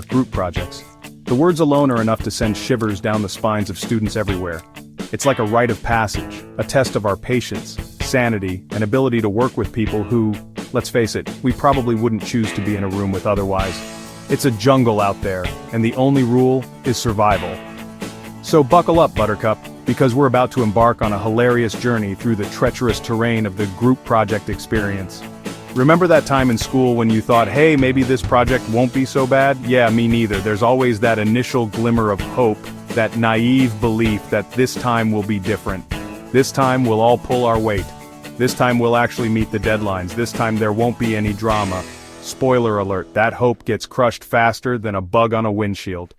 Group projects. The words alone are enough to send shivers down the spines of students everywhere. It's like a rite of passage, a test of our patience, sanity, and ability to work with people who, let's face it, we probably wouldn't choose to be in a room with otherwise. It's a jungle out there, and the only rule is survival. So buckle up, Buttercup, because we're about to embark on a hilarious journey through the treacherous terrain of the group project experience. Remember that time in school when you thought, hey, maybe this project won't be so bad? Yeah, me neither. There's always that initial glimmer of hope, that naive belief that this time will be different. This time we'll all pull our weight. This time we'll actually meet the deadlines. This time there won't be any drama. Spoiler alert, that hope gets crushed faster than a bug on a windshield.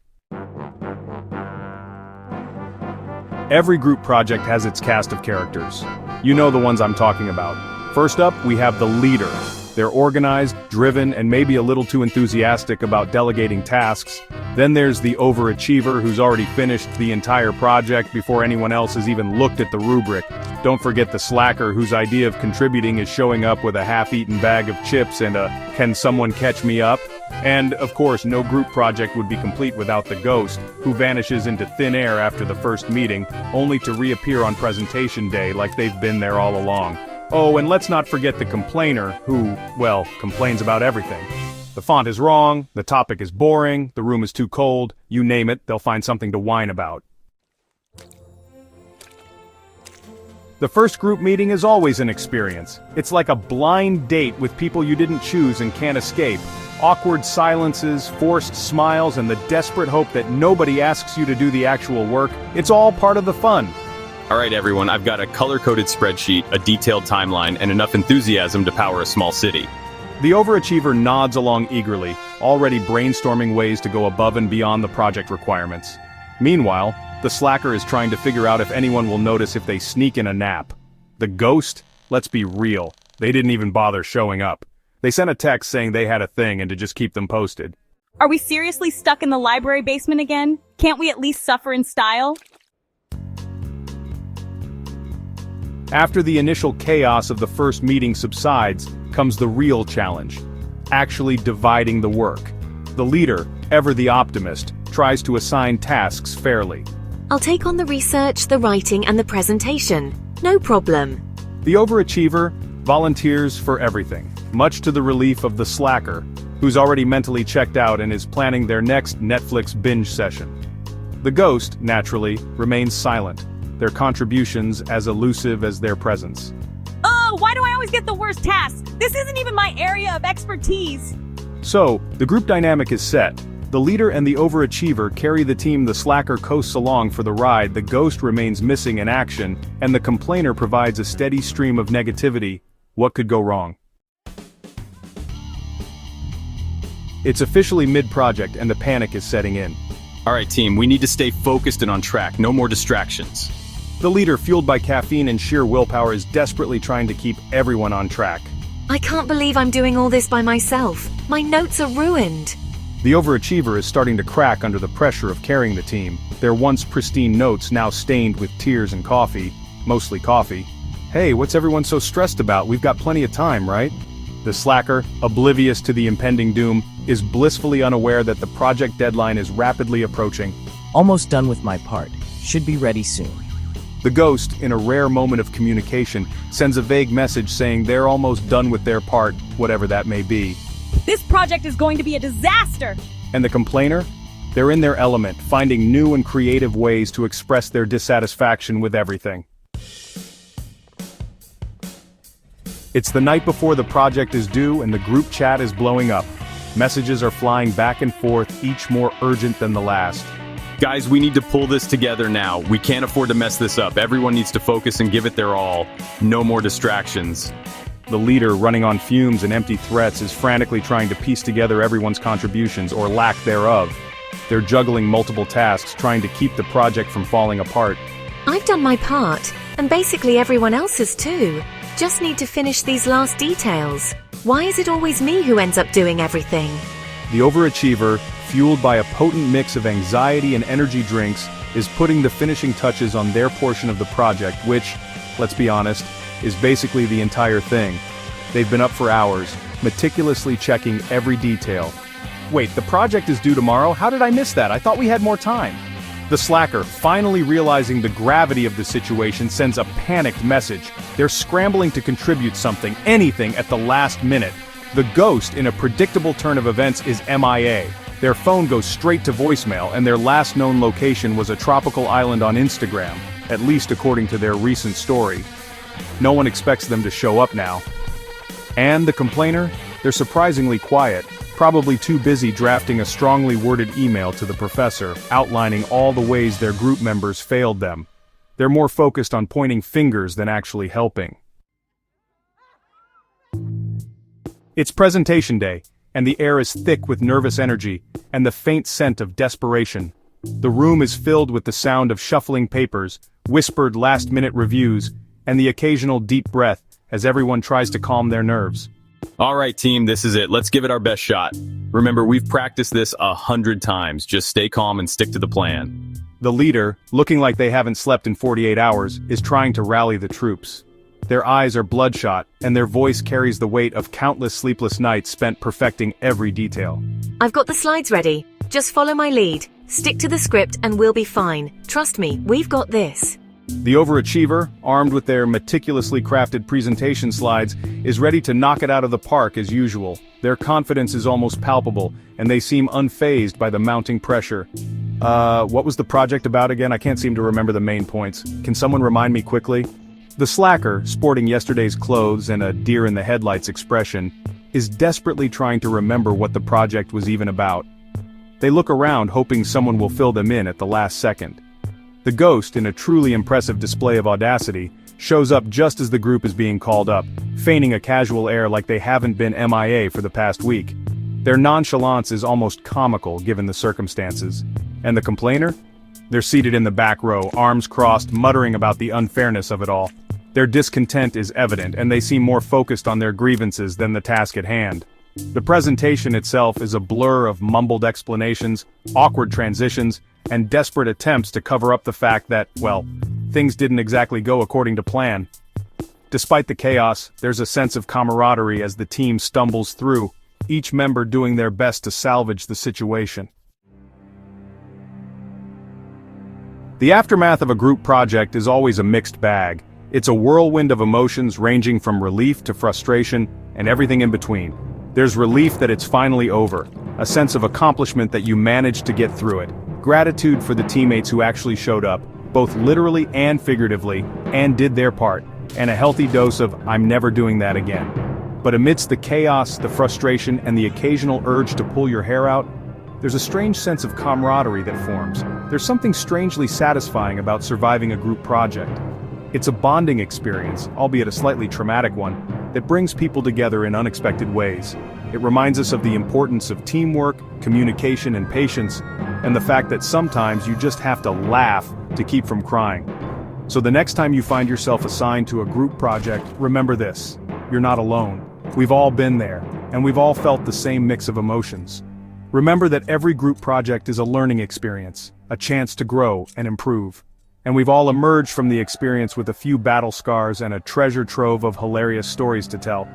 Every group project has its cast of characters. You know the ones I'm talking about. First up, we have the leader. They're organized, driven, and maybe a little too enthusiastic about delegating tasks. Then there's the overachiever who's already finished the entire project before anyone else has even looked at the rubric. Don't forget the slacker whose idea of contributing is showing up with a half-eaten bag of chips and a "can someone catch me up?" And, of course, no group project would be complete without the ghost, who vanishes into thin air after the first meeting, only to reappear on presentation day like they've been there all along. Oh, and let's not forget the complainer, who, well, complains about everything. The font is wrong, the topic is boring, the room is too cold, you name it, they'll find something to whine about. The first group meeting is always an experience. It's like a blind date with people you didn't choose and can't escape. Awkward silences, forced smiles, and the desperate hope that nobody asks you to do the actual work. It's all part of the fun. Alright everyone, I've got a color-coded spreadsheet, a detailed timeline, and enough enthusiasm to power a small city. The overachiever nods along eagerly, already brainstorming ways to go above and beyond the project requirements. Meanwhile, the slacker is trying to figure out if anyone will notice if they sneak in a nap. The ghost? Let's be real. They didn't even bother showing up. They sent a text saying they had a thing and to just keep them posted. Are we seriously stuck in the library basement again? Can't we at least suffer in style? After the initial chaos of the first meeting subsides, comes the real challenge. Actually dividing the work. The leader, ever the optimist, tries to assign tasks fairly. I'll take on the research, the writing, and the presentation. No problem. The overachiever volunteers for everything, much to the relief of the slacker, who's already mentally checked out and is planning their next Netflix binge session. The ghost, naturally, remains silent, their contributions as elusive as their presence. Oh, why do I always get the worst tasks? This isn't even my area of expertise. So, the group dynamic is set. The leader and the overachiever carry the team, the slacker coasts along for the ride, the ghost remains missing in action, and the complainer provides a steady stream of negativity. What could go wrong? It's officially mid-project and the panic is setting in. Alright team, we need to stay focused and on track, no more distractions. The leader, fueled by caffeine and sheer willpower, is desperately trying to keep everyone on track. I can't believe I'm doing all this by myself. My notes are ruined. The overachiever is starting to crack under the pressure of carrying the team, their once pristine notes now stained with tears and coffee, mostly coffee. Hey, what's everyone so stressed about? We've got plenty of time, right? The slacker, oblivious to the impending doom, is blissfully unaware that the project deadline is rapidly approaching. Almost done with my part. Should be ready soon. The ghost, in a rare moment of communication, sends a vague message saying they're almost done with their part, whatever that may be. This project is going to be a disaster! And the complainer? They're in their element, finding new and creative ways to express their dissatisfaction with everything. It's the night before the project is due and the group chat is blowing up. Messages are flying back and forth, each more urgent than the last. Guys, we need to pull this together now. We can't afford to mess this up. Everyone needs to focus and give it their all. No more distractions. The leader, running on fumes and empty threats, is frantically trying to piece together everyone's contributions, or lack thereof. They're juggling multiple tasks, trying to keep the project from falling apart. I've done my part, and basically everyone else's too. Just need to finish these last details. Why is it always me who ends up doing everything? The overachiever, fueled by a potent mix of anxiety and energy drinks, is putting the finishing touches on their portion of the project, which, let's be honest, is basically the entire thing. They've been up for hours, meticulously checking every detail. Wait, the project is due tomorrow? How did I miss that? I thought we had more time. The slacker, finally realizing the gravity of the situation, sends a panicked message. They're scrambling to contribute something, anything, at the last minute. The ghost, in a predictable turn of events, is MIA. Their phone goes straight to voicemail, and their last known location was a tropical island on Instagram, at least according to their recent story. No one expects them to show up now. And the complainer? They're surprisingly quiet, probably too busy drafting a strongly worded email to the professor, outlining all the ways their group members failed them. They're more focused on pointing fingers than actually helping. It's presentation day, and the air is thick with nervous energy, and the faint scent of desperation. The room is filled with the sound of shuffling papers, whispered last-minute reviews, and the occasional deep breath as everyone tries to calm their nerves. All right, team, this is it. Let's give it our best shot. Remember, we've practiced this 100 times. Just stay calm and stick to the plan. The leader, looking like they haven't slept in 48 hours, is trying to rally the troops. Their eyes are bloodshot, and their voice carries the weight of countless sleepless nights spent perfecting every detail. I've got the slides ready. Just follow my lead. Stick to the script and we'll be fine. Trust me, we've got this. The overachiever, armed with their meticulously crafted presentation slides, is ready to knock it out of the park as usual. Their confidence is almost palpable, and they seem unfazed by the mounting pressure. What was the project about again? I can't seem to remember the main points. Can someone remind me quickly? The slacker, sporting yesterday's clothes and a deer-in-the-headlights expression, is desperately trying to remember what the project was even about. They look around hoping someone will fill them in at the last second. The ghost, in a truly impressive display of audacity, shows up just as the group is being called up, feigning a casual air like they haven't been MIA for the past week. Their nonchalance is almost comical given the circumstances. And the complainer? They're seated in the back row, arms crossed, muttering about the unfairness of it all. Their discontent is evident, and they seem more focused on their grievances than the task at hand. The presentation itself is a blur of mumbled explanations, awkward transitions, and desperate attempts to cover up the fact that, well, things didn't exactly go according to plan. Despite the chaos, there's a sense of camaraderie as the team stumbles through, each member doing their best to salvage the situation. The aftermath of a group project is always a mixed bag. It's a whirlwind of emotions ranging from relief to frustration, and everything in between. There's relief that it's finally over, a sense of accomplishment that you managed to get through it, gratitude for the teammates who actually showed up, both literally and figuratively, and did their part, and a healthy dose of "I'm never doing that again." But amidst the chaos, the frustration, and the occasional urge to pull your hair out, there's a strange sense of camaraderie that forms. There's something strangely satisfying about surviving a group project. It's a bonding experience, albeit a slightly traumatic one, that brings people together in unexpected ways. It reminds us of the importance of teamwork, communication, and patience, and the fact that sometimes you just have to laugh to keep from crying. So the next time you find yourself assigned to a group project, remember this: you're not alone. We've all been there, and we've all felt the same mix of emotions. Remember that every group project is a learning experience, a chance to grow and improve. And we've all emerged from the experience with a few battle scars and a treasure trove of hilarious stories to tell.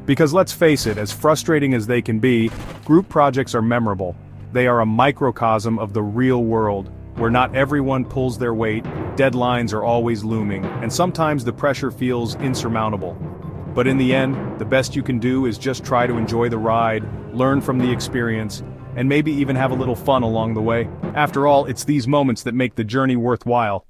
Because let's face it, as frustrating as they can be, group projects are memorable. They are a microcosm of the real world, where not everyone pulls their weight, deadlines are always looming, and sometimes the pressure feels insurmountable. But in the end, the best you can do is just try to enjoy the ride, learn from the experience, and maybe even have a little fun along the way. After all, it's these moments that make the journey worthwhile.